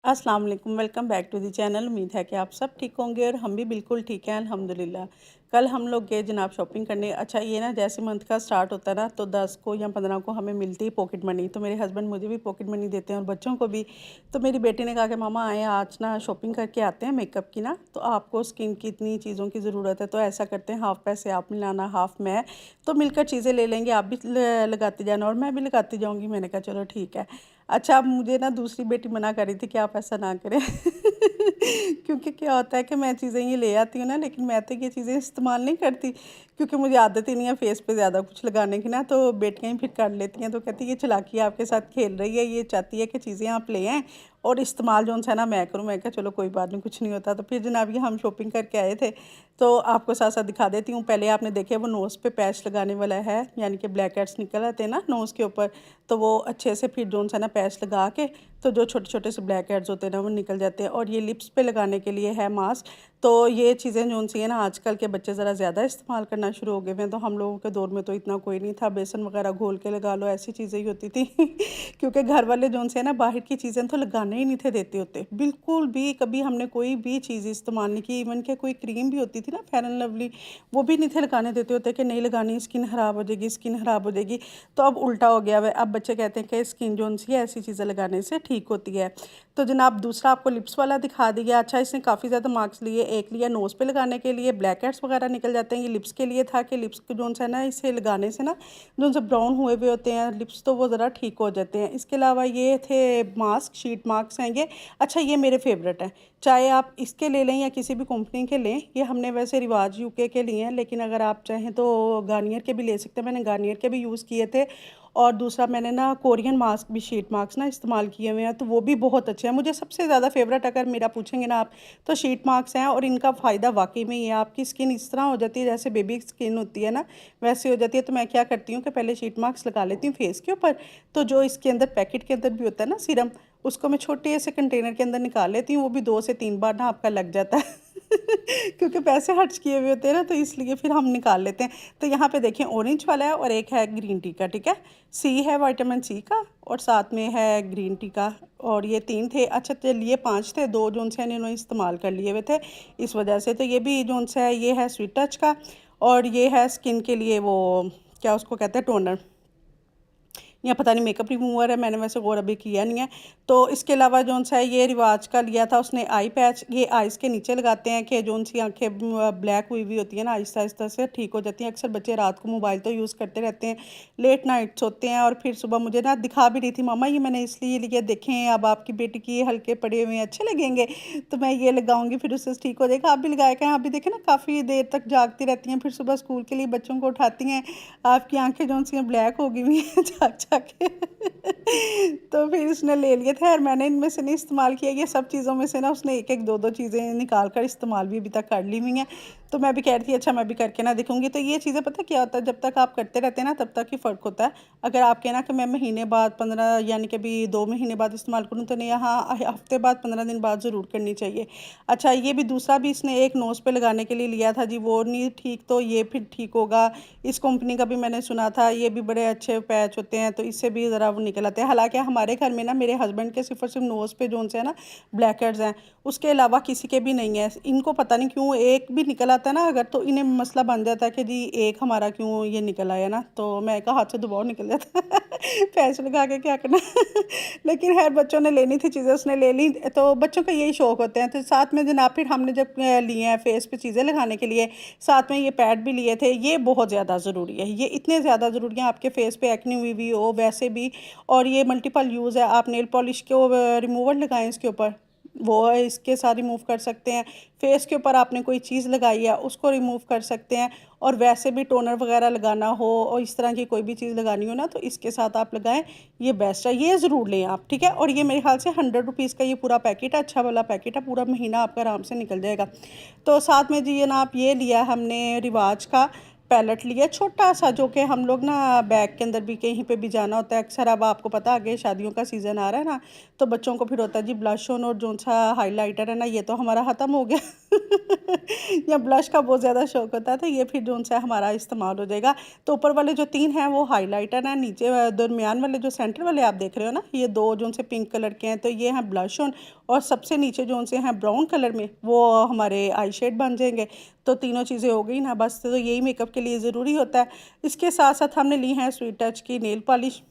अस्सलाम वालेकुम, welcome back to the channel. उम्मीद है कि आप सब ठीक होंगे और हम भी बिल्कुल ठीक हैं अल्हम्दुलिल्लाह। कल हम लोग गए जनाब शॉपिंग करने। अच्छा ये ना जैसे मंथ का स्टार्ट होता है ना तो 10 को या 15 को हमें मिलती है पॉकेट मनी। तो मेरे हस्बैंड मुझे भी पॉकेट मनी देते हैं और बच्चों को भी। तो मेरी बेटी ने कहा कि मामा आए आज ना शॉपिंग करके आते हैं मेकअप की ना, तो आपको स्किन की इतनी चीज़ों की ज़रूरत है तो ऐसा करते हैं हाफ़ पैसे आप मिलाना हाफ़ मैं, तो मिलकर चीज़ें ले लेंगे, आप भी लगाते जाना और मैं भी लगाती जाऊँगी। मैंने कहा चलो ठीक है। अच्छा, अब मुझे ना दूसरी बेटी मना कर रही थी कि आप ऐसा ना करें क्योंकि क्या होता है कि मैं चीज़ें ये ले आती हूँ ना, लेकिन मैं तो ये चीज़ें इस्तेमाल नहीं करती क्योंकि मुझे आदत ही नहीं है फेस पे ज़्यादा कुछ लगाने की ना। तो बेटियाँ ही फिर कर लेती हैं, तो कहती है ये चालाकी आपके साथ खेल रही है, ये चाहती है कि चीज़ें आप ले आएँ और इस्तेमाल जो है ना मैं करूँ। मैं कहा चलो कोई बात नहीं, कुछ नहीं होता। तो फिर जनाब ये हम शॉपिंग करके आए थे, तो आपको साथ साथ दिखा देती हूँ। पहले आपने देखे वो नोज़ पे पैच लगाने वाला है, यानी कि ब्लैक हेड्स निकल आते हैं ना नोज़ के ऊपर, तो वो अच्छे से फिर जो है ना पैच लगा के तो जो छोटे छोटे से ब्लैक हेड्स होते हैं ना वो निकल जाते हैं। और ये लिप्स पे लगाने के लिए है मास्क। तो ये चीज़ें जो सी है ना आजकल के बच्चे ज़रा ज़्यादा इस्तेमाल करना शुरू हो गए हैं। तो हम लोगों के दौर में तो इतना कोई नहीं था, बेसन वगैरह घोल के लगा लो, ऐसी चीज़ें ही होती थी क्योंकि घर वाले जो से है ना बाहर की चीज़ें तो लगाने ही नहीं थे देते होते बिल्कुल भी। कभी हमने कोई भी चीज़ इस्तेमाल नहीं की, इवन के कोई क्रीम भी होती थी ना फेयर एंड लवली, वो भी नहीं थे लगाने देते होते कि नहीं लगानी, स्किन ख़राब हो जाएगी, स्किन ख़राब हो जाएगी। तो अब उल्टा हो गया है, अब बच्चे कहते हैं कि स्किन जो सी है ऐसी चीज़ें लगाने से ठीक होती है। तो जनाब दूसरा आपको लिप्स वाला दिखा दिया। अच्छा इसने काफ़ी ज़्यादा मार्क्स लिए, एक लिया नोज़ पे लगाने के लिए, ब्लैक हेड्स वगैरह निकल जाते हैं। ये लिप्स के लिए था कि लिप्स को जो है ना इसे लगाने से ना जो से ब्राउन हुए हुए होते हैं लिप्स तो वो ज़रा ठीक हो जाते हैं। इसके अलावा ये थे मास्क, शीट मास्क हैं ये। अच्छा ये मेरे फेवरेट हैं, चाहे आप इसके ले लें या किसी भी कंपनी के लें। ये हमने वैसे रिवाज यूके के लिए हैं, लेकिन अगर आप चाहें तो गार्नियर के भी ले सकते हैं। मैंने गार्नियर के भी यूज़ किए थे। और दूसरा मैंने ना कोरियन मास्क भी, शीट मास्क ना इस्तेमाल किए हुए हैं, तो वो भी बहुत अच्छे हैं। मुझे सबसे ज़्यादा फेवरेट अगर मेरा पूछेंगे ना आप तो शीट मास्क हैं। और इनका फ़ायदा वाकई में ये आपकी स्किन इस तरह हो जाती है जैसे बेबी स्किन होती है ना वैसे हो जाती है। तो मैं क्या करती हूँ कि पहले शीट मास्क लगा लेती हूँ फेस के ऊपर, तो जो इसके अंदर पैकेट के अंदर भी होता है ना सीरम, उसको मैं छोटे से कंटेनर के अंदर निकाल लेती हूँ। वो भी 2 से 3 बार ना आपका लग जाता है क्योंकि पैसे खर्च किए हुए होते हैं ना, तो इसलिए फिर हम निकाल लेते हैं। तो यहाँ पे देखें ऑरेंज वाला है और एक है ग्रीन टी का, ठीक है। सी है विटामिन सी का और साथ में है ग्रीन टी का, और ये 3 थे। अच्छा चलिए 5 थे, 2 जोन से इन्होंने इस्तेमाल कर लिए हुए थे इस वजह से। तो ये भी जोन सा है, ये है स्वीट टच का और ये है स्किन के लिए वो क्या उसको कहते हैं टोनर, या पता नहीं मेकअप रिमूवर है, मैंने वैसे गौर अभी किया नहीं है। तो इसके अलावा जोन सा है ये रिवाज का लिया था उसने आई पैच, ये आइज़ के नीचे लगाते हैं कि जोन सी आंखें ब्लैक हुई हुई होती है ना आहिस्ता आहिस्ता से ठीक हो जाती हैं। अक्सर बच्चे रात को मोबाइल तो यूज़ करते रहते हैं, लेट नाइट सोते हैं और फिर सुबह मुझे ना दिखा भी रही थी मामा ये मैंने इसलिए लिए, देखें अब आपकी बेटी की ये हल्के पड़े हुए हैं अच्छे लगेंगे, तो मैं ये लगाऊंगी फिर उससे ठीक हो जाएगा। आप भी लगाया करें, आप भी देखें ना काफ़ी देर तक जागती रहती हैं, फिर सुबह स्कूल के लिए बच्चों को उठाती हैं, आपकी आंखें जो सी ब्लैक हो गई हुई हैं जाग जाग के तो फिर उसने ले लिए थे और मैंने इनमें से नहीं इस्तेमाल किया। ये सब चीज़ों में से ना उसने एक एक दो दो चीज़ें निकाल कर इस्तेमाल भी अभी तक कर ली हुई हैं। तो मैं भी कह रही थी अच्छा मैं भी करके ना देखूंगी। तो ये चीज़ें पता क्या होता है, जब तक आप करते रहते हैं ना तब तक ही फ़र्क होता है। अगर आप कहना कि मैं महीने बाद 15 यानी कि भी 2 महीने बाद इस्तेमाल करूँ तो नहीं, यहाँ हफ्ते बाद 15 दिन बाद ज़रूर करनी चाहिए। अच्छा ये भी दूसरा भी इसने एक नोज़ पे लगाने के लिए लिया था जी, वो नहीं ठीक तो ये फिर ठीक होगा। इस कंपनी का भी मैंने सुना था, ये भी बड़े अच्छे पैच होते हैं, तो इससे भी ज़रा वो निकल आते हैं। हालांकि हमारे घर में ना मेरे हस्बैंड के सिर्फ और सिर्फ नोज़ पे जोन से है ना ब्लैक हेड्स हैं, उसके अलावा किसी के भी नहीं है। इनको पता नहीं क्यों एक भी निकल आता है ना अगर, तो इन्हें मसला बन जाता है कि जी एक हमारा क्यों ये निकल आया ना। तो मैं कहा हाथ से दबाव निकल जाता है पैच लगा के क्या करना लेकिन खैर बच्चों ने लेनी थी चीज़ें, उसने ले ली। तो बच्चों का यही शौक़ होते हैं। तो साथ में जनाब फिर हमने जब लिए हैं फेस पे चीज़ें लगाने के लिए, साथ में ये पैड भी लिए थे। ये बहुत ज़्यादा ज़रूरी है, ये इतने ज़्यादा ज़रूरी हैं आपके फेस पे एक्ने हुई भी हो वैसे भी। और ये मल्टीपल यूज़ है, आप नेल पॉलिश को रिमूवर लगाएं इसके ऊपर, वो इसके साथ रिमूव कर सकते हैं। फेस के ऊपर आपने कोई चीज़ लगाई है उसको रिमूव कर सकते हैं। और वैसे भी टोनर वगैरह लगाना हो और इस तरह की कोई भी चीज़ लगानी हो ना तो इसके साथ आप लगाएं, ये बेस्ट है, ये ज़रूर लें आप, ठीक है। और ये मेरे ख्याल से 100 रुपीज़ का ये पूरा पैकेट है, अच्छा वाला पैकेट है, पूरा महीना आपका आराम से निकल जाएगा। तो साथ में जी ये ना आप ये लिया हमने रिवाज का पैलेट लिया छोटा सा, जो कि हम लोग ना बैग के अंदर भी कहीं पे भी जाना होता है अक्सर। अब आपको पता आगे शादियों का सीज़न आ रहा है ना, तो बच्चों को फिर होता है जी ब्लश ऑन और जो सा हाइलाइटर है ना ये तो हमारा ख़त्म हो गया या ब्लश का बहुत ज़्यादा शौक होता है, तो ये फिर जो सा हमारा इस्तेमाल हो जाएगा। तो ऊपर वाले जो 3 हैं वो हाइलाइटर हैं, नीचे दरमियान वाले जो सेंटर वाले आप देख रहे हो ना, ये 2 जो से पिंक कलर के हैं, तो ये हैं ब्लश ऑन, और सबसे नीचे जो से हैं ब्राउन कलर में वो हमारे आई शेड बन जाएंगे। तो तीनों चीज़ें हो गई ना बस, तो यही मेकअप के लिए ज़रूरी होता है। इसके साथ साथ हमने ली हैं स्वीट टच की नेल पॉलिश।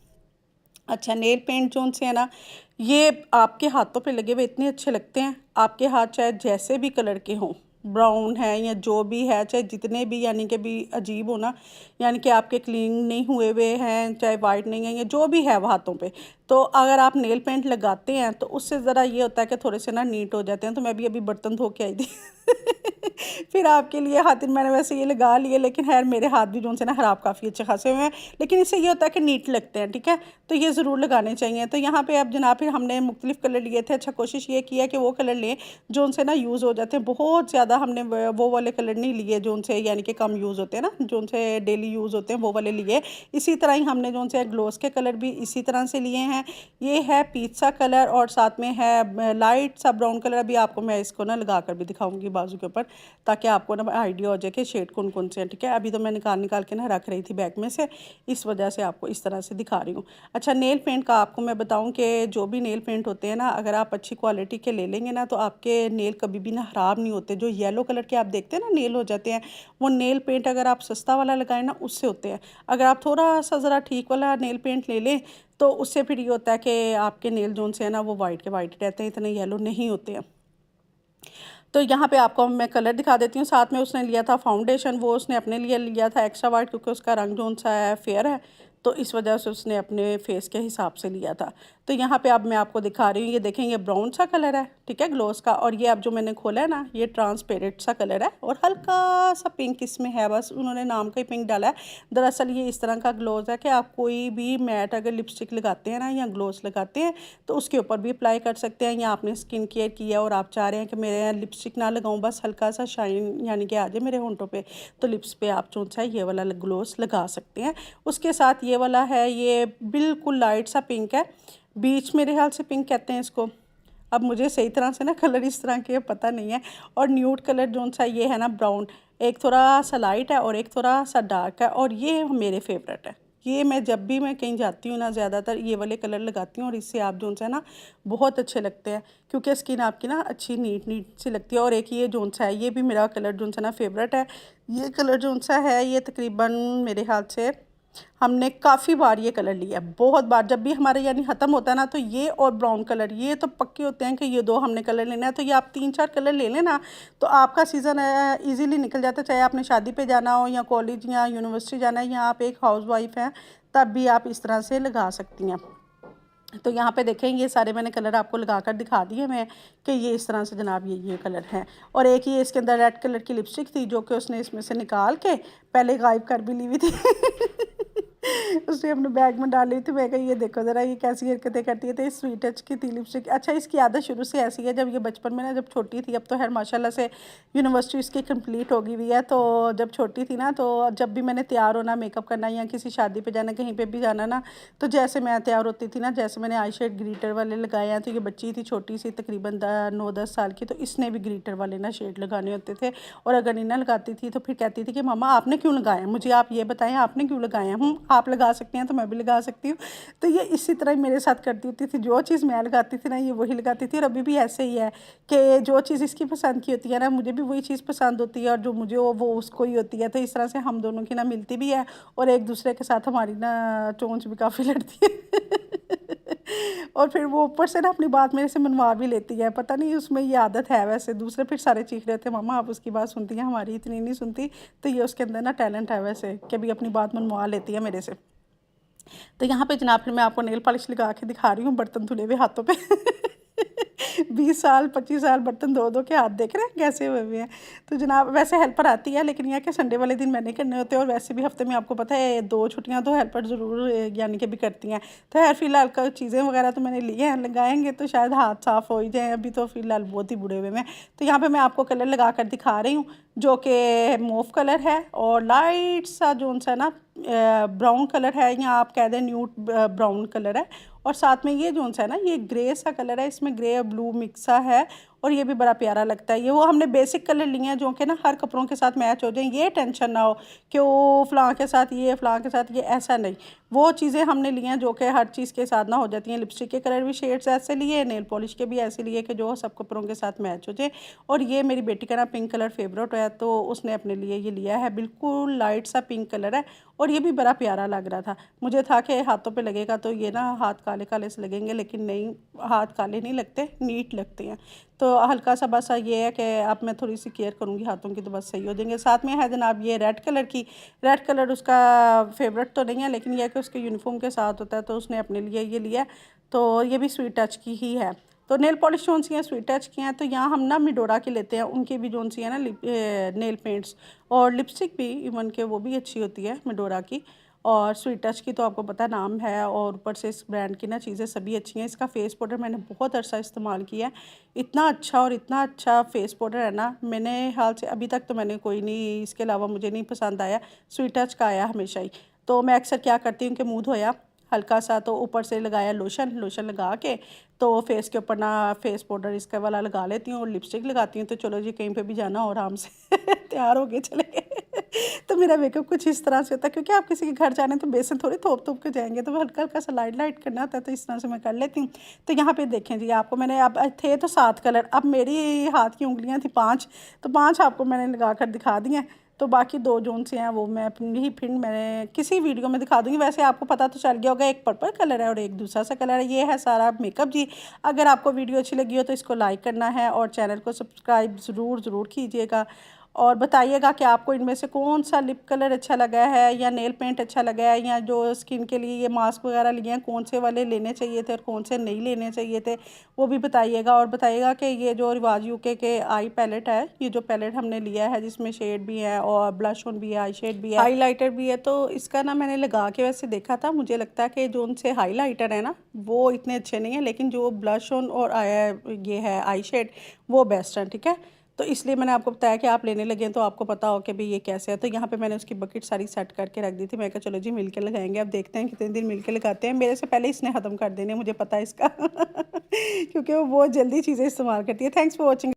अच्छा, नेल पेंट जो से है ना, ये आपके हाथों पे लगे हुए इतने अच्छे लगते हैं। आपके हाथ चाहे जैसे भी कलर के हों, ब्राउन है या जो भी है, चाहे जितने भी यानी कि भी अजीब हो ना, यानी कि आपके क्लीन नहीं हुए हुए हैं, चाहे वाइट नहीं है या जो भी है वो हाथों पे, तो अगर आप नेल पेंट लगाते हैं तो उससे ज़रा ये होता है कि थोड़े से ना नीट हो जाते हैं। तो मैं भी अभी बर्तन धो के आई थी फिर आपके लिए हाथ मैंने वैसे ये लगा लिए, लेकिन खैर मेरे हाथ भी जो से ना ख़राब काफ़ी अच्छे खासे हुए हैं, लेकिन इससे ये होता है कि नीट लगते हैं। ठीक है, तो ये ज़रूर लगाने चाहिए। तो यहाँ पे अब जनाब फिर हमने मुख्तलिफ़ कलर लिए थे। अच्छा, कोशिश ये की है कि वो कलर लें जो उनसे ना यूज़ हो जाते हैं। बहुत ज़्यादा हमने वो वाले कलर नहीं लिए जो उनसे यानी कि कम यूज़ होते हैं ना, जो उनसे डेली यूज़ होते हैं वो वाले लिए। इसी तरह ही हमने जो उनसे ग्लोस के कलर भी इसी तरह से लिए हैं। ये है पीच सा कलर और साथ में है लाइट सा ब्राउन कलर। अभी आपको मैं इसको ना लगा कर भी दिखाऊंगी बाजू के ऊपर, ताकि आपको ना आइडिया हो जाए कि शेड कौन कौन से हैं। ठीक है, अभी तो मैं निकाल के ना रख रही थी बैग में से, इस वजह से आपको इस तरह से दिखा रही हूँ। अच्छा, नेल पेंट का आपको मैं बताऊँ कि जो भी नेल पेंट होते हैं ना, अगर आप अच्छी क्वालिटी के ले लेंगे ना तो आपके नेल कभी भी ना ख़राब नहीं होते। जो येलो कलर के आप देखते हैं ना नेल हो जाते हैं, वो नेल पेंट अगर आप सस्ता वाला लगाएं ना उससे होते हैं। अगर आप थोड़ा सा ज़रा ठीक वाला नेल पेंट ले लें तो उससे फिर ये होता है कि आपके नेल जोन से है ना वो वाइट के वाइट रहते हैं, इतने येलो नहीं होते हैं। तो यहाँ पे आपको मैं कलर दिखा देती हूँ। साथ में उसने लिया था फाउंडेशन, वो उसने अपने लिए लिया था एक्स्ट्रा वाइट, क्योंकि उसका रंग जो सा है फेयर है, तो इस वजह से उसने अपने फेस के हिसाब से लिया था। तो यहाँ पे अब मैं आपको दिखा रही हूँ, ये देखें ये ब्राउन सा कलर है, ठीक है, ग्लोस का। और ये अब जो मैंने खोला है ना, ये ट्रांसपेरेंट सा कलर है और हल्का सा पिंक इसमें है, बस उन्होंने नाम का ही पिंक डाला है। दरअसल ये इस तरह का ग्लोस है कि आप कोई भी मैट अगर लिपस्टिक लगाते हैं ना या ग्लोस लगाते हैं तो उसके ऊपर भी अप्लाई कर सकते हैं। या आपने स्किन केयर किया और आप चाह रहे हैं कि मेरे यहाँ लिपस्टिक ना लगाऊं, बस हल्का सा शाइन यानी कि आ जाए मेरे होंठों पे, तो लिप्स पे आप जो सा ये वाला ग्लोस लगा सकते हैं। उसके साथ ये वाला है, ये बिल्कुल लाइट सा पिंक है, बीच मेरे ख्याल से पिंक कहते हैं इसको। अब मुझे सही तरह से ना कलर इस तरह के पता नहीं है। और न्यूड कलर जो सा ये है ना ब्राउन, एक थोड़ा सा लाइट है और एक थोड़ा सा डार्क है, और ये मेरे फेवरेट है। ये मैं जब भी मैं कहीं जाती हूँ ना ज़्यादातर ये वाले कलर लगाती हूँ, और इससे आप जो सा है ना बहुत अच्छे लगते हैं, क्योंकि स्किन आपकी ना अच्छी नीट नीट सी लगती है। और एक ये जो सा है, ये भी मेरा कलर जो सा ना फेवरेट है। ये कलर जो सा है ये तकरीबन मेरे हाथ से हमने काफ़ी बार ये कलर लिया, बहुत बार। जब भी हमारे यानी ख़त्म होता है ना तो ये और ब्राउन कलर ये तो पक्के होते हैं कि ये 2 हमने कलर लेना है। तो ये आप 3-4 कलर ले लेना तो आपका सीज़न इजीली निकल जाता है। चाहे आपने शादी पे जाना हो या कॉलेज या यूनिवर्सिटी जाना है, या आप एक हाउसवाइफ हैं, तब भी आप इस तरह से लगा सकती हैं। तो यहाँ पे देखें ये सारे मैंने कलर आपको लगा कर दिखा दिए मैं कि ये इस तरह से जनाब ये कलर हैं। और एक ये इसके अंदर रेड कलर की लिपस्टिक थी जो कि उसने इसमें से निकाल के पहले गायब कर भी ली हुई थी उसने अपने बैग में डाल ली थी। मैं कही ये देखो ज़रा ये कैसी हरकतें करती है। तो इस स्वीट टच की थी लिपस्टिक। अच्छा, इसकी आदत शुरू से ऐसी है, जब ये बचपन में ना जब छोटी थी, अब तो खैर माशाल्लाह से यूनिवर्सिटी इसकी कंप्लीट हो गई हुई है, तो जब छोटी थी ना तो जब भी मैंने तैयार होना, मेकअप करना या किसी शादी पे जाना, कहीं पे भी जाना ना, तो जैसे मैं तैयार होती थी ना, जैसे मैंने आई शेड ग्लिटर वाले लगाए हैं, तो ये बच्ची थी छोटी सी तकरीबन 9-10 साल की, तो इसने भी ग्लिटर वाले ना शेड लगाने होते थे। और अगर नहीं ना लगाती थी तो फिर कहती थी कि मम्मा आपने क्यों लगाए हैं, मुझे आप ये बताएं आपने क्यों लगाए हैं। आप लगा सकते हैं तो मैं भी लगा सकती हूँ। तो ये इसी तरह ही मेरे साथ करती होती थी, जो चीज़ मैं लगाती थी ना ये वही लगाती थी। और अभी भी ऐसे ही है कि जो चीज़ इसकी पसंद की होती है ना, मुझे भी वही चीज़ पसंद होती है, और जो मुझे वो उसको ही होती है। तो इस तरह से हम दोनों की ना मिलती भी है, और एक दूसरे के साथ हमारी ना चोंच भी काफ़ी लड़ती है और फिर वो ऊपर से ना अपनी बात मेरे से मनवा भी लेती है। पता नहीं उसमें ये आदत है, वैसे दूसरे फिर सारे चीख रहे थे मामा आप उसकी बात सुनती हैं, हमारी इतनी नहीं सुनती। तो ये उसके अंदर ना टैलेंट है वैसे कि भी अपनी बात मनवा लेती है मेरे से। तो यहाँ पे जनाब फिर मैं आपको नेल पॉलिश लगा के दिखा रही हूँ बर्तन धुले हुए हाथों पे 20 साल 25 साल बर्तन धो के हाथ देख रहे हैं कैसे हुए हुए हैं। तो जनाब वैसे हेल्पर आती है, लेकिन यह कि संडे वाले दिन मैंने करने होते हैं, और वैसे भी हफ्ते में आपको पता है 2 छुट्टियां तो हेल्पर ज़रूर यानी कि भी करती हैं। तो यार फिलहाल का चीज़ें वगैरह तो मैंने लिए हैं, लगाएंगे तो शायद हाथ साफ़ हो ही जाए। अभी तो फिलहाल बहुत ही बुढ़े हुए में। तो यहाँ पर मैं आपको कलर लगा कर दिखा रही हूँ जो कि मूव कलर है और लाइट सा जो सा ना ब्राउन कलर है, या आप कह दें न्यूट ब्राउन कलर है। और साथ में ये जो सा है ना ये ग्रे सा कलर है, इसमें ग्रे और ब्लू मिक्सा है। और ये भी बड़ा प्यारा लगता है। ये वो हमने बेसिक कलर लिए हैं जो कि ना हर कपड़ों के साथ मैच हो जाए, ये टेंशन ना हो कि वो फ़लाँ के साथ ये, फ़लाँ के साथ ये, ऐसा नहीं। वो चीज़ें हमने ली हैं जो कि हर चीज़ के साथ ना हो जाती हैं। लिपस्टिक के कलर भी शेड्स ऐसे लिए, नेल पॉलिश के भी ऐसे लिए कि जो सब कपड़ों के साथ मैच हो जाए। और ये मेरी बेटी का ना पिंक कलर फेवरेट है, तो उसने अपने लिए ये लिया है। बिल्कुल लाइट सा पिंक कलर है और ये भी बड़ा प्यारा लग रहा था। मुझे था कि हाथों पे लगेगा तो ये ना हाथ काले काले से लगेंगे, लेकिन नहीं, हाथ काले नहीं लगते, नीट लगते हैं। तो हल्का सा बस ये है कि अब मैं थोड़ी सी केयर करूँगी हाथों की तो बस सही हो जाएंगे। साथ में है जनाब ये रेड कलर की। रेड कलर उसका फेवरेट तो नहीं है, लेकिन यह है कि उसके यूनिफॉर्म के साथ होता है, तो उसने अपने लिए ये लिया। तो ये भी स्वीट टच की ही है। तो नेल पॉलिश जोन सी हैं स्वीट टच की हैं। तो यहाँ हम ना मिडोरा की लेते हैं, उनकी भी जोन सी है ना नेल पेंट्स और लिपस्टिक भी इवन के वो भी अच्छी होती है मिडोरा की। और स्वीट टच की तो आपको पता नाम है, और ऊपर से इस ब्रांड की ना चीज़ें सभी अच्छी हैं। इसका फेस पाउडर मैंने बहुत अरसा इस्तेमाल किया है, इतना अच्छा और इतना अच्छा फेस पाउडर है ना, मैंने हाल से अभी तक तो मैंने कोई नहीं इसके अलावा मुझे नहीं पसंद आया। स्वीट टच का आया हमेशा ही। तो मैं अक्सर क्या करती हूँ कि मुँह धोया हल्का सा तो ऊपर से लगाया लोशन, लोशन लगा के तो फेस के ऊपर ना फेस पाउडर इसका वाला लगा लेती हूँ और लिपस्टिक लगाती हूँ। तो चलो जी कहीं पे भी जाना हो आराम से तैयार हो के चले गए। तो मेरा मेकअप कुछ इस तरह से होता है, क्योंकि आप किसी के घर जाने तो बेसन थोड़ी थोप थोप के जाएंगे, तो हल्का हल्का सा लाइट लाइट करना होता है, तो इस तरह से मैं कर लेती हूँ। तो यहाँ पे देखें जी, आपको मैंने अब थे तो 7 कलर, अब मेरी हाथ की उंगलियाँ थी 5, तो 5 आपको मैंने लगा कर दिखा दी हैं। तो बाकी 2 जोन से हैं वो मैं अपनी ही फिर मैंने किसी वीडियो में दिखा दूँगी। वैसे आपको पता तो चल गया होगा, एक पर्पल कलर है और एक दूसरा सा कलर है। ये है सारा मेकअप जी। अगर आपको वीडियो अच्छी लगी हो तो इसको लाइक करना है और चैनल को सब्सक्राइब ज़रूर कीजिएगा। और बताइएगा कि आपको इनमें से कौन सा लिप कलर अच्छा लगा है या नेल पेंट अच्छा लगा है, या जो स्किन के लिए ये मास्क वगैरह लिए हैं कौन से वाले लेने चाहिए थे और कौन से नहीं लेने चाहिए थे, वो भी बताइएगा। और बताइएगा कि ये जो रिवाज यूके के आई पैलेट है, ये जो पैलेट हमने लिया है जिसमें शेड भी है और ब्लश ऑन भी है, आई शेड भी है, हाईलाइटर भी है, तो इसका ना मैंने लगा के वैसे देखा था, मुझे लगता है कि जो उनसे हाईलाइटर है ना वो इतने अच्छे नहीं है, लेकिन जो ब्लश ऑन और ये है आई शेड वो बेस्ट है, ठीक है। तो इसलिए मैंने आपको बताया कि आप लेने लगे तो आपको पता हो कि भाई ये कैसे है। तो यहाँ पे मैंने उसकी बकेट सारी सेट करके रख दी थी। मैं कहा चलो जी मिलके लगाएंगे, अब देखते हैं कितने दिन मिलके लगाते हैं। मेरे से पहले इसने ख़त्म कर देने, मुझे पता है इसका क्योंकि वो बहुत जल्दी चीज़ें इस्तेमाल करती है। Thanks for watching.